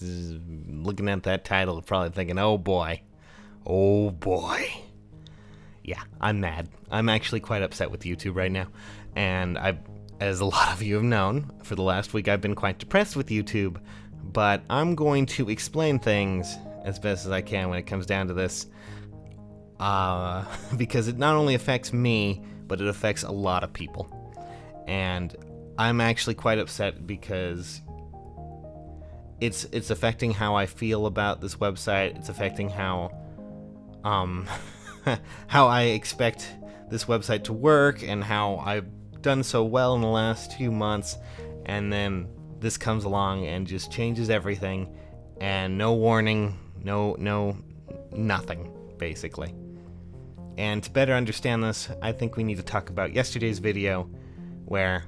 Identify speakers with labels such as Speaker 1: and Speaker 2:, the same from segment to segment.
Speaker 1: looking at that title, probably thinking, oh boy. Oh boy. Yeah, I'm mad. I'm actually quite upset with YouTube right now. And as a lot of you have known, for the last week I've been quite depressed with YouTube. But I'm going to explain things as best as I can when it comes down to this. Because it not only affects me, but it affects a lot of people. And I'm actually quite upset because it's affecting how I feel about this website. It's affecting how how I expect this website to work and how I've done so well in the last 2 months, and then this comes along and just changes everything, and no warning, nothing, basically. And to better understand this, I think we need to talk about yesterday's video, where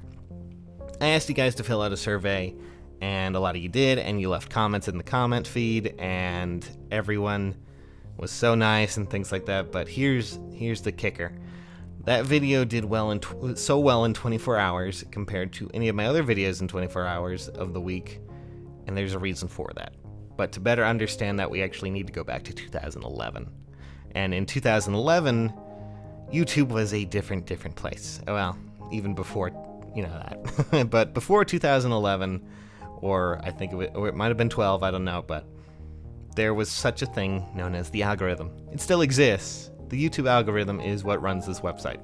Speaker 1: I asked you guys to fill out a survey, and a lot of you did, and you left comments in the comment feed, and everyone was so nice and things like that. But here's the kicker. That video did so well in 24 hours compared to any of my other videos in 24 hours of the week, and there's a reason for that. But to better understand that, we actually need to go back to 2011. And in 2011, YouTube was a different place. Well, even before, that. But before 2011, or I think it might have been 12, I don't know, but there was such a thing known as the algorithm. It still exists. The YouTube algorithm is what runs this website.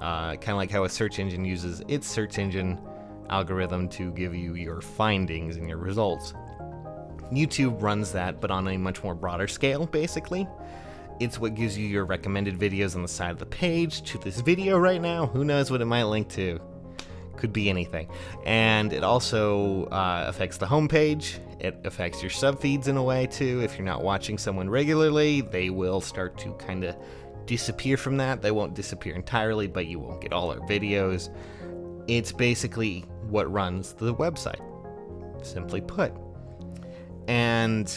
Speaker 1: Kind of like how a search engine uses its search engine algorithm to give you your findings and your results. YouTube runs that, but on a much more broader scale, basically. It's what gives you your recommended videos on the side of the page. To this video right now, who knows what it might link to? Could be anything. And it also affects the homepage. It affects your subfeeds in a way too. If you're not watching someone regularly, they will start to kind of disappear from that. They won't disappear entirely, but you won't get all our videos. It's basically what runs the website, simply put. And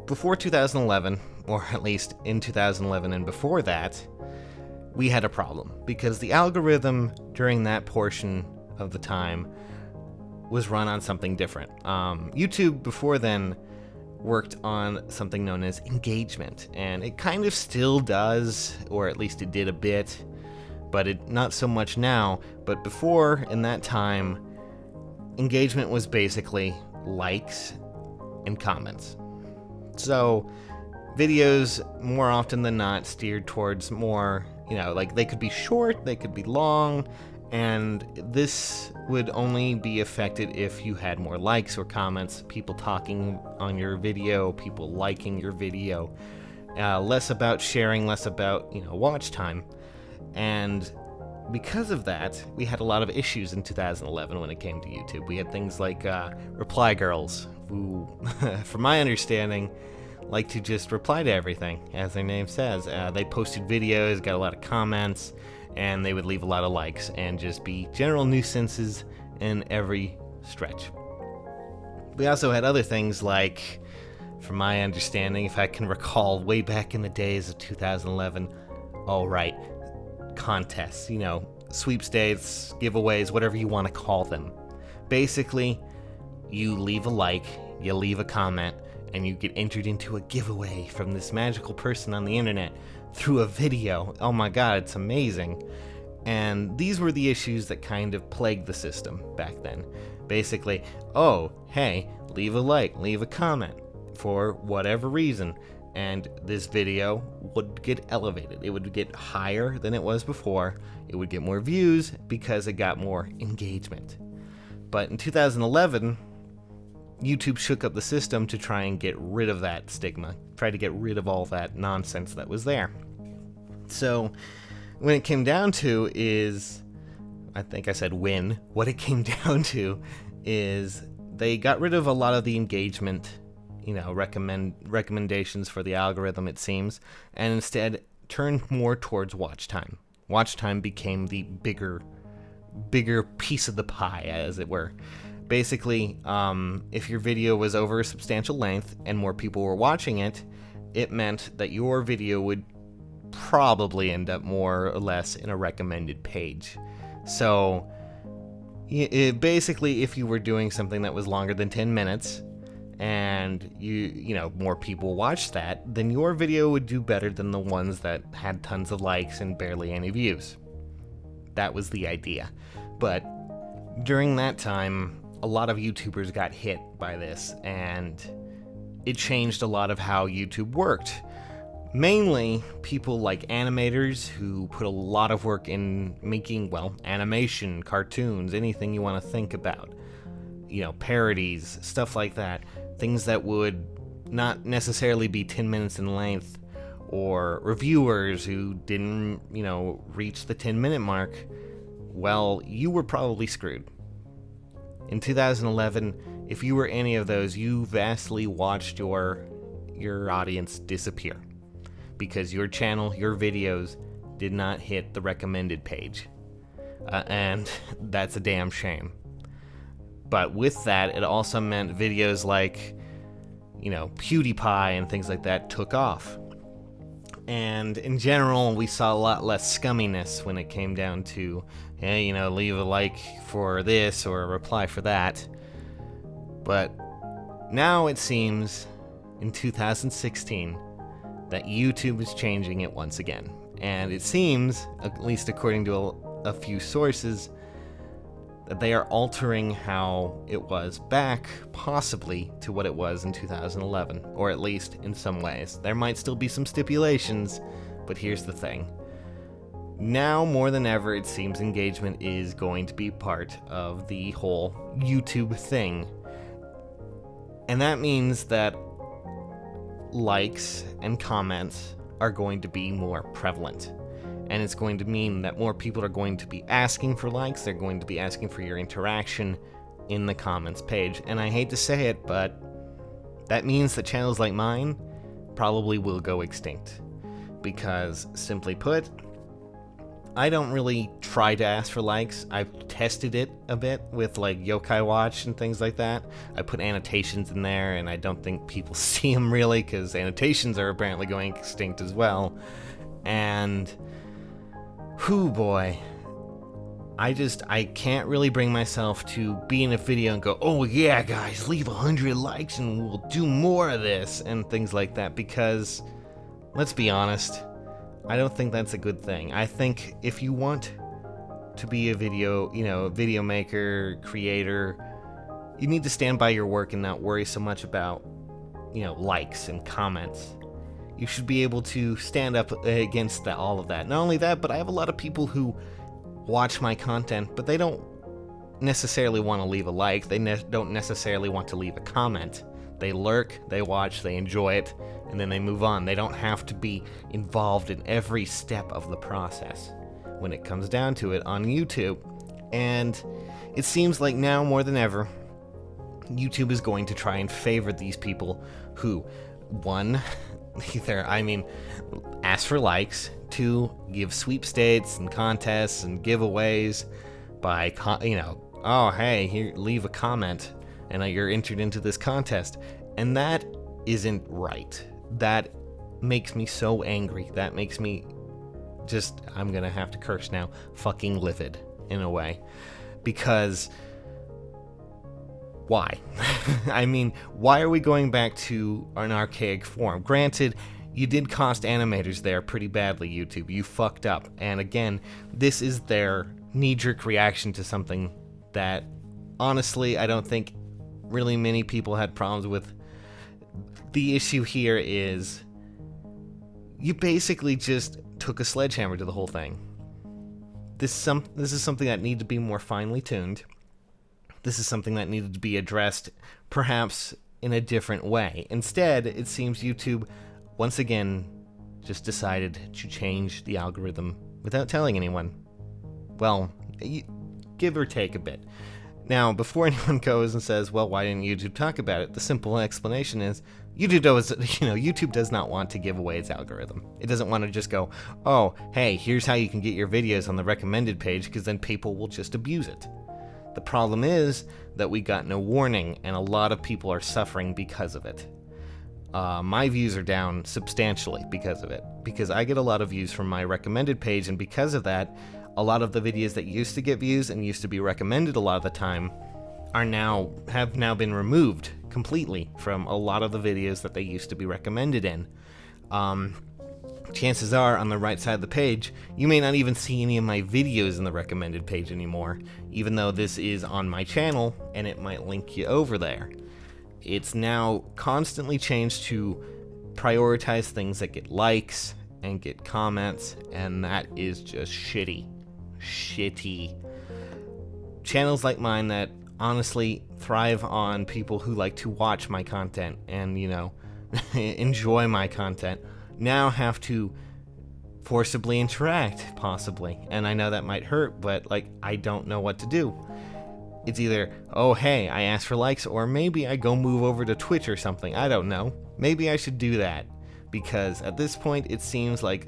Speaker 1: before 2011, or at least in 2011 and before that, we had a problem, because the algorithm during that portion of the time was run on something different. YouTube before then worked on something known as engagement, and it kind of still does, or at least it did a bit, but it not so much now. But before, in that time, engagement was basically likes and comments. So videos more often than not steered towards more, like they could be short, they could be long, and this would only be affected if you had more likes or comments, people talking on your video, people liking your video, less about sharing, less about, watch time. And because of that, we had a lot of issues in 2011 when it came to YouTube. We had things like reply girls, who, from my understanding, like to just reply to everything, as their name says. They posted videos, got a lot of comments, and they would leave a lot of likes and just be general nuisances in every stretch. We also had other things like, from my understanding, if I can recall way back in the days of 2011, contests, sweepstakes, giveaways, whatever you want to call them. Basically, you leave a like, you leave a comment, and you get entered into a giveaway from this magical person on the internet through a video. Oh my god, it's amazing. And these were the issues that kind of plagued the system back then. Basically, hey, leave a like, leave a comment for whatever reason, and this video would get elevated. It would get higher than it was before. It would get more views because it got more engagement. But in 2011, YouTube shook up the system to try and get rid of that stigma, try to get rid of all that nonsense that was there. So when it came down to is, I think I said when, what it came down to is they got rid of a lot of the engagement, recommendations for the algorithm, it seems, and instead turned more towards watch time. Watch time became the bigger piece of the pie, as it were. Basically, if your video was over a substantial length and more people were watching it, it meant that your video would probably end up more or less in a recommended page. So basically, if you were doing something that was longer than 10 minutes, and more people watch that, then your video would do better than the ones that had tons of likes and barely any views. That was the idea. But during that time, a lot of YouTubers got hit by this, and it changed a lot of how YouTube worked. Mainly, people like animators who put a lot of work in making, animation, cartoons, anything you want to think about. Parodies, stuff like that. Things that would not necessarily be 10 minutes in length, or reviewers who didn't, reach the 10-minute mark. Well, you were probably screwed. In 2011, if you were any of those, you vastly watched your audience disappear because your channel, your videos did not hit the recommended page. And that's a damn shame. But with that, it also meant videos like, PewDiePie and things like that took off. And in general, we saw a lot less scumminess when it came down to, hey, leave a like for this or a reply for that. But now it seems, in 2016, that YouTube is changing it once again. And it seems, at least according to a few sources, that they are altering how it was back, possibly, to what it was in 2011, or at least in some ways. There might still be some stipulations, but here's the thing. Now, more than ever, it seems engagement is going to be part of the whole YouTube thing. And that means that likes and comments are going to be more prevalent. And it's going to mean that more people are going to be asking for likes, they're going to be asking for your interaction in the comments page. And I hate to say it, but that means that channels like mine probably will go extinct. Because, simply put, I don't really try to ask for likes. I've tested it a bit with Yokai Watch and things like that. I put annotations in there, and I don't think people see them really, because annotations are apparently going extinct as well. And whew boy, I can't really bring myself to be in a video and go, oh yeah guys, leave 100 likes and we'll do more of this and things like that, because let's be honest, I don't think that's a good thing. I think if you want to be a video maker, creator, you need to stand by your work and not worry so much about, likes and comments. You should be able to stand up against all of that. Not only that, but I have a lot of people who watch my content, but they don't necessarily want to leave a like. They don't necessarily want to leave a comment. They lurk, they watch, they enjoy it, and then they move on. They don't have to be involved in every step of the process when it comes down to it on YouTube. And it seems like now more than ever, YouTube is going to try and favor these people who, one, ask for likes, two, give sweepstakes and contests and giveaways by, oh, hey, here, leave a comment, and you're entered into this contest. And that isn't right. That makes me so angry. That makes me I'm gonna have to curse now, fucking livid, in a way. Because why? Why are we going back to an archaic form? Granted, you did cost animators there pretty badly, YouTube. You fucked up. And again, this is their knee-jerk reaction to something that, honestly, I don't think really many people had problems with. The issue here is you basically just took a sledgehammer to the whole thing. This is something that needed to be more finely tuned. This is something that needed to be addressed, perhaps in a different way. Instead, it seems YouTube, once again, just decided to change the algorithm without telling anyone. Well, give or take a bit. Now, before anyone goes and says, well, why didn't YouTube talk about it? The simple explanation is, YouTube does not want to give away its algorithm. It doesn't want to just go, oh, hey, here's how you can get your videos on the recommended page, because then people will just abuse it. The problem is that we got no warning, and a lot of people are suffering because of it. My views are down substantially because of it, because I get a lot of views from my recommended page, and because of that, a lot of the videos that used to get views and used to be recommended a lot of the time have now been removed completely from a lot of the videos that they used to be recommended in. Chances are, on the right side of the page, you may not even see any of my videos in the recommended page anymore, even though this is on my channel, and it might link you over there. It's now constantly changed to prioritize things that get likes and get comments, and that is just shitty. Channels like mine that honestly thrive on people who like to watch my content and, enjoy my content, now have to forcibly interact, possibly. And I know that might hurt, but, I don't know what to do. It's either, oh, hey, I asked for likes, or maybe I go move over to Twitch or something. I don't know. Maybe I should do that, because at this point, it seems like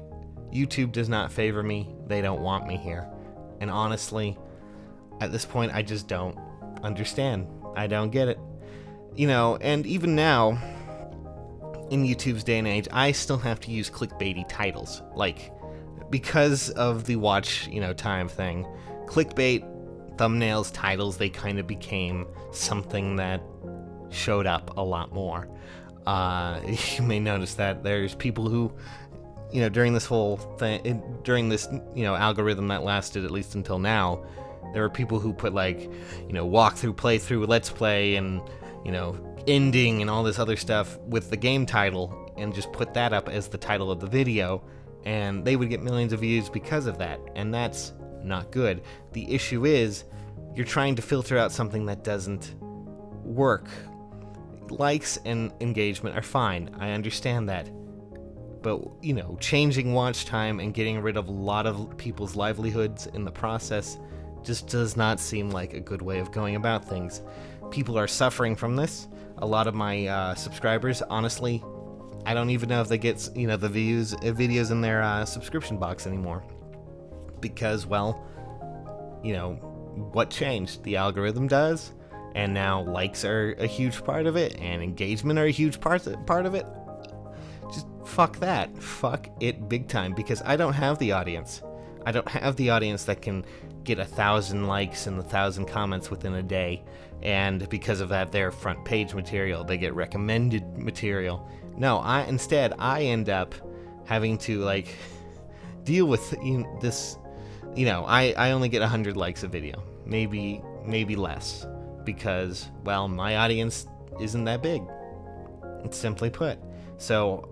Speaker 1: YouTube does not favor me. They don't want me here. And honestly, at this point, I just don't understand. I don't get it. And even now, in YouTube's day and age, I still have to use clickbaity titles. Because of the watch, time thing, clickbait, thumbnails, titles, they kind of became something that showed up a lot more. You may notice that there's people who, during this whole thing, during this, algorithm that lasted at least until now, there were people who put walkthrough, playthrough, let's play, and, ending and all this other stuff with the game title, and just put that up as the title of the video, and they would get millions of views because of that, and that's not good. The issue is, you're trying to filter out something that doesn't work. Likes and engagement are fine, I understand that. But, changing watch time and getting rid of a lot of people's livelihoods in the process just does not seem like a good way of going about things. People are suffering from this. A lot of my subscribers, honestly, I don't even know if they get, the videos in their subscription box anymore. Because, well, what changed? The algorithm does, and now likes are a huge part of it, and engagement are a huge part of it. Just fuck that. Fuck it big time, because I don't have the audience. I don't have the audience that can get 1,000 likes and 1,000 comments within a day, and because of that, they're front page material. They get recommended material. No, instead I end up having to deal with this. I only get 100 likes a video, maybe less, because, well, my audience isn't that big. It's simply put. So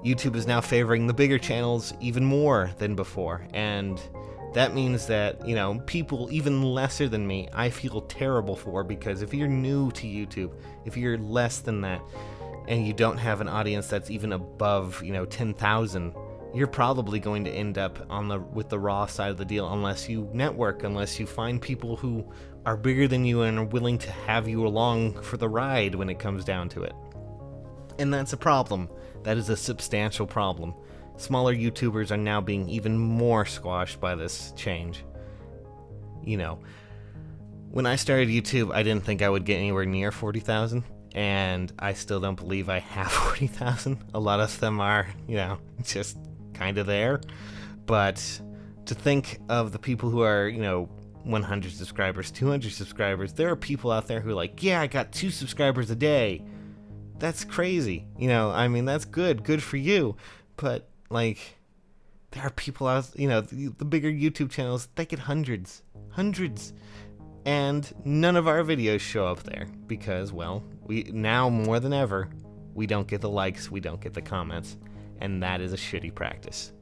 Speaker 1: YouTube is now favoring the bigger channels even more than before, and that means that, people even lesser than me, I feel terrible for, because if you're new to YouTube, if you're less than that, and you don't have an audience that's even above, 10,000, you're probably going to end up with the raw side of the deal, unless you network, unless you find people who are bigger than you and are willing to have you along for the ride when it comes down to it. And that's a problem. That is a substantial problem. Smaller YouTubers are now being even more squashed by this change. When I started YouTube, I didn't think I would get anywhere near 40,000, and I still don't believe I have 40,000. A lot of them are, just kind of there. But to think of the people who are, 100 subscribers, 200 subscribers, there are people out there who are like, yeah, I got 2 subscribers a day. That's crazy. That's good for you. But, there are people out, the bigger YouTube channels, they get hundreds. And none of our videos show up there because, well, we now more than ever, we don't get the likes, we don't get the comments, and that is a shitty practice.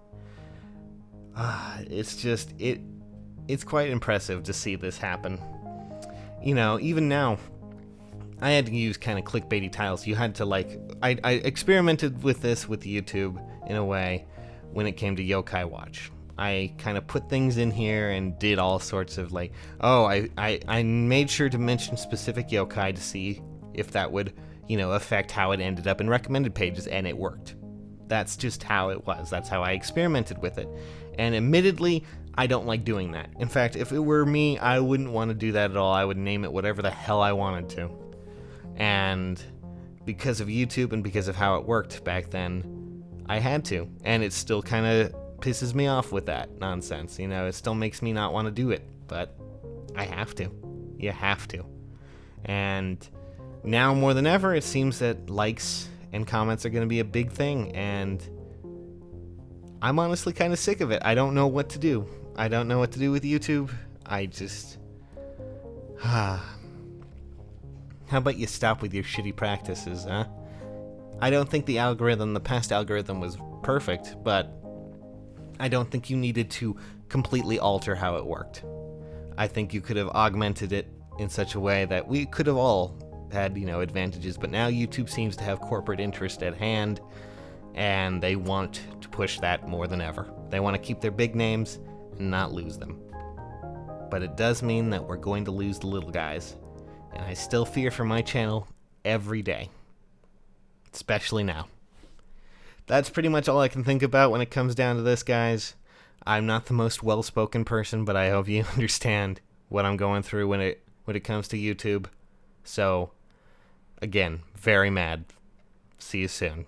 Speaker 1: It's quite impressive to see this happen. Even now, I had to use kind of clickbaity titles. You had to I experimented with this with YouTube in a way when it came to Yokai Watch. I kind of put things in here and did all sorts of I made sure to mention specific yokai to see if that would, affect how it ended up in recommended pages, and it worked. That's just how it was. That's how I experimented with it. And admittedly, I don't like doing that. In fact, if it were me, I wouldn't want to do that at all. I would name it whatever the hell I wanted to. And because of YouTube and because of how it worked back then, I had to. And it still kind of pisses me off with that nonsense. It still makes me not want to do it. But I have to. You have to. And now more than ever, it seems that likes and comments are going to be a big thing, and I'm honestly kind of sick of it. I don't know what to do. I don't know what to do with YouTube. I just... How about you stop with your shitty practices, huh? I don't think the past algorithm was perfect, but I don't think you needed to completely alter how it worked. I think you could have augmented it in such a way that we could have all had, advantages, but now YouTube seems to have corporate interest at hand, and they want to push that more than ever. They want to keep their big names and not lose them. But it does mean that we're going to lose the little guys, and I still fear for my channel every day, especially now. That's pretty much all I can think about when it comes down to this, guys. I'm not the most well-spoken person, but I hope you understand what I'm going through when it comes to YouTube. So, again, very mad. See you soon.